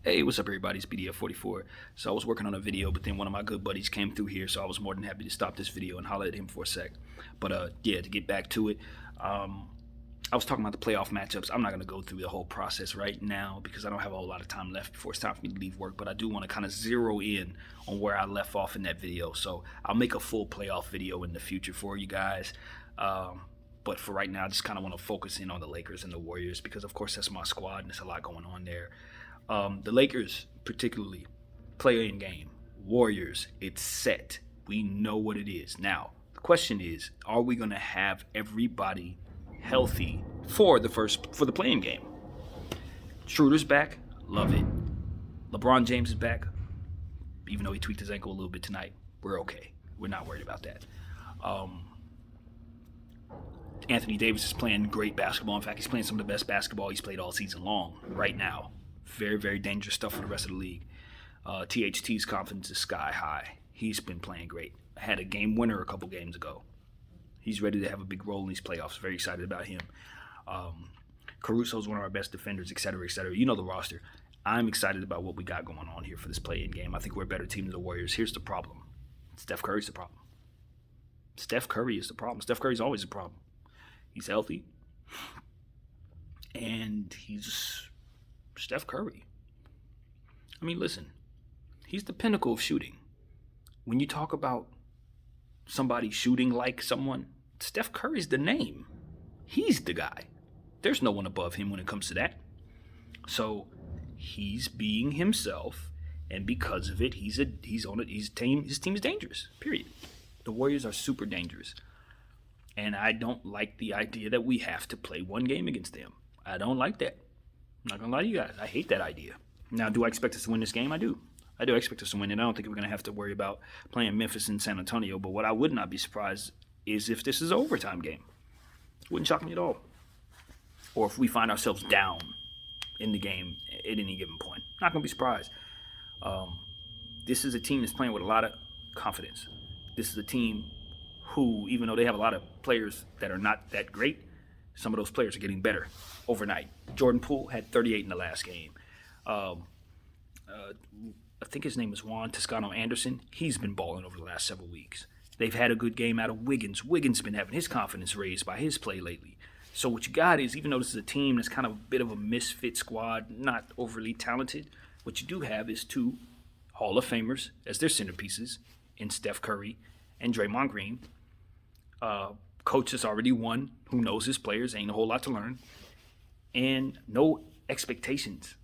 Hey, what's up, everybody? It's BDF44. So I was working on a video, but then one of my good buddies came through here, so I was more than happy to stop this video and holler at him for a sec. But yeah, to get back to it, I was talking about the playoff matchups. I'm not going to go through the whole process right now because I don't have a whole lot of time left before it's time for me to leave work, but I do want to kind of zero in on where I left off in that video. So I'll make a full playoff video in the future for you guys. But for right now, I just kind of want to focus in on the Lakers and the Warriors because, of course, that's my squad and there's a lot going on there. The Lakers, particularly, play-in game. Warriors, it's set. We know what it is. Now, the question is, are we going to have everybody healthy for the play-in game? Schroeder's back. Love it. LeBron James is back. Even though he tweaked his ankle a little bit tonight, we're okay. We're not worried about that. Anthony Davis is playing great basketball. In fact, he's playing some of the best basketball he's played all season long right now. Very, very dangerous stuff for the rest of the league. THT's confidence is sky high. He's been playing great. Had a game winner a couple games ago. He's ready to have a big role in these playoffs. Very excited about him. Caruso's one of our best defenders, et cetera, et cetera. You know the roster. I'm excited about what we got going on here for this play-in game. I think we're a better team than the Warriors. Here's the problem. Steph Curry's the problem. Steph Curry is the problem. Steph Curry's always a problem. He's healthy. And he's Steph Curry. I mean, listen, he's the pinnacle of shooting. When you talk about somebody shooting like someone, Steph Curry's the name. He's the guy. There's no one above him when it comes to that. So he's being himself, and because of it, his team is dangerous. Period. The Warriors are super dangerous. And I don't like the idea that we have to play one game against them. I don't like that. I'm not going to lie to you guys. I hate that idea. Now, do I expect us to win this game? I do. I do expect us to win, and I don't think we're going to have to worry about playing Memphis and San Antonio. But what I would not be surprised is if this is an overtime game. Wouldn't shock me at all. Or if we find ourselves down in the game at any given point. Not going to be surprised. This is a team that's playing with a lot of confidence. This is a team who, even though they have a lot of players that are not that great, some of those players are getting better overnight. Jordan Poole had 38 in the last game. I think his name is Juan Toscano-Anderson. He's been balling over the last several weeks. They've had a good game out of Wiggins. Wiggins been having his confidence raised by his play lately. So what you got is, even though this is a team that's kind of a bit of a misfit squad, not overly talented, what you do have is two Hall of Famers as their centerpieces in Steph Curry and Draymond Green. Coach has already won, who knows his players, ain't a whole lot to learn. And no expectations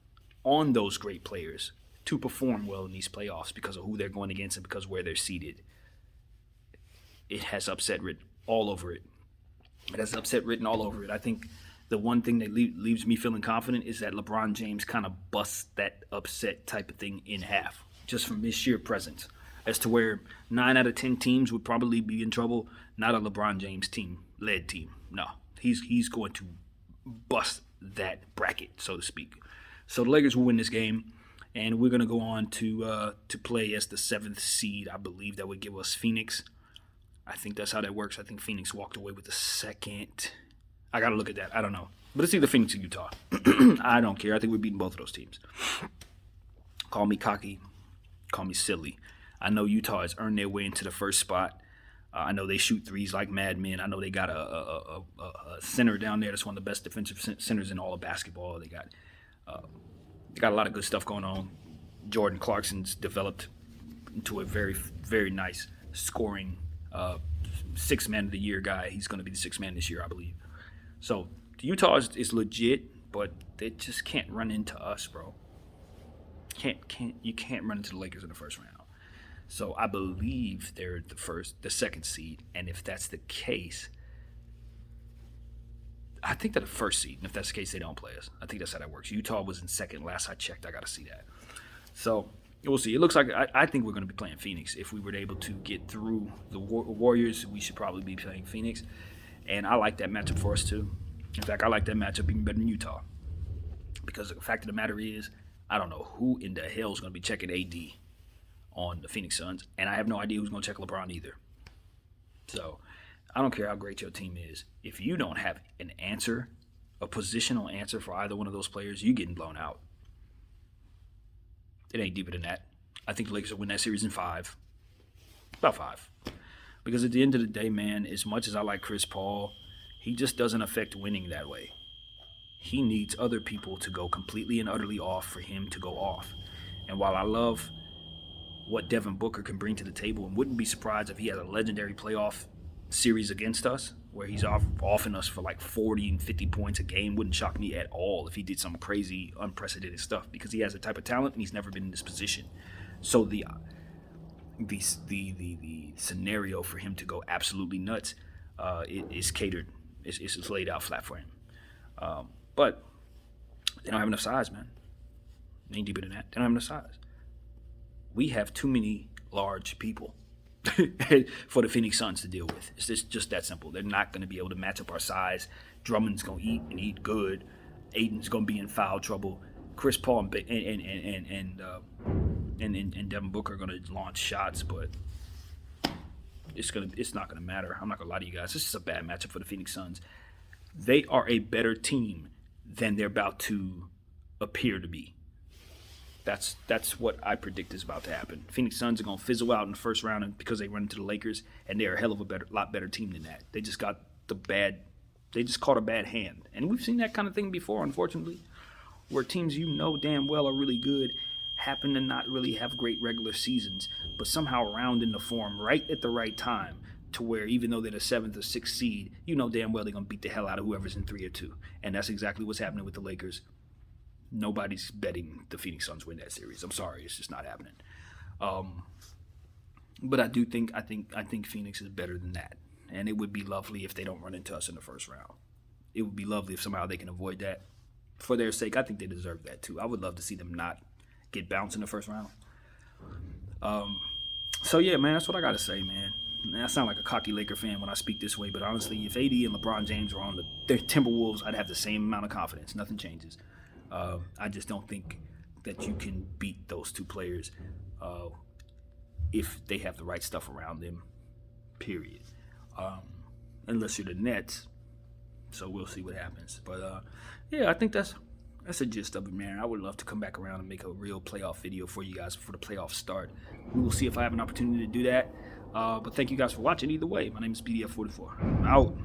on those great players to perform well in these playoffs because of who they're going against and because of where they're seated. It has upset written all over it. I think the one thing that leaves me feeling confident is that LeBron James kind of busts that upset type of thing in half just from his sheer presence. As to where 9 out of 10 teams would probably be in trouble, not a LeBron James led team. No, he's going to bust that bracket, so to speak. So the Lakers will win this game, and we're going to go on to play as the 7th seed. I believe that would give us Phoenix. I think that's how that works. I think Phoenix walked away with the 2nd. I got to look at that. I don't know. But it's either Phoenix or Utah. I don't care. I think we're beating both of those teams. Call me cocky. Call me silly. I know Utah has earned their way into the first spot. I know they shoot threes like madmen. I know they got a center down there that's one of the best defensive centers in all of basketball. They got a lot of good stuff going on. Jordan Clarkson's developed into a very, very nice scoring sixth man of the year guy. He's going to be the sixth man this year, I believe. So Utah is legit, but they just can't run into us, bro. You can't run into the Lakers in the first round. So I believe they're the 2nd seed, and if that's the case, I think they're the 1st seed. And if that's the case, they don't play us. I think that's how that works. Utah was in 2nd last I checked. I got to see that. So we'll see. It looks like I think we're going to be playing Phoenix. If we were able to get through the Warriors, we should probably be playing Phoenix. And I like that matchup for us too. In fact, I like that matchup even better than Utah. Because the fact of the matter is, I don't know who in the hell is going to be checking AD on the Phoenix Suns, and I have no idea who's going to check LeBron either. So I don't care how great your team is. If you don't have an answer, a positional answer for either one of those players, you're getting blown out. It ain't deeper than that. I think the Lakers will win that series in 5. About 5. Because at the end of the day, man, as much as I like Chris Paul, he just doesn't affect winning that way. He needs other people to go completely and utterly off for him to go off. And while I love what Devin Booker can bring to the table and wouldn't be surprised if he has a legendary playoff series against us where he's offing us for like 40 and 50 points a game, wouldn't shock me at all if he did some crazy, unprecedented stuff because he has the type of talent and he's never been in this position. So the scenario for him to go absolutely nuts is catered. It's laid out flat for him. But they don't have enough size, man. They ain't deeper than that. They don't have enough size. We have too many large people for the Phoenix Suns to deal with. It's just that simple. They're not going to be able to match up our size. Drummond's going to eat and eat good. Aiden's going to be in foul trouble. Chris Paul and Devin Booker are going to launch shots, but it's not going to matter. I'm not going to lie to you guys. This is a bad matchup for the Phoenix Suns. They are a better team than they're about to appear to be. That's what I predict is about to happen. Phoenix Suns are going to fizzle out in the first round because they run into the Lakers, and they're a hell of a lot better team than that. They just caught a bad hand. And we've seen that kind of thing before, unfortunately, where teams you know damn well are really good happen to not really have great regular seasons, but somehow round into form right at the right time to where even though they're the 7th or 6th seed, you know damn well they're going to beat the hell out of whoever's in 3 or 2. And that's exactly what's happening with the Lakers. Nobody's betting the Phoenix Suns win that series. I'm sorry, it's just not happening. But I think Phoenix is better than that, and it would be lovely if they don't run into us in the first round. It would be lovely if somehow they can avoid that. For their sake, I think they deserve that too. I would love to see them not get bounced in the first round. So yeah, man, that's what I gotta say, man. I sound like a cocky Laker fan when I speak this way, but honestly, if AD and LeBron James were on the Timberwolves, I'd have the same amount of confidence. Nothing changes. I just don't think that you can beat those two players if they have the right stuff around them, period. Unless you're the Nets. So we'll see what happens. But, yeah, I think that's a gist of it, man. I would love to come back around and make a real playoff video for you guys before the playoffs start. We will see if I have an opportunity to do that. But thank you guys for watching either way. My name is BDF44. I'm out.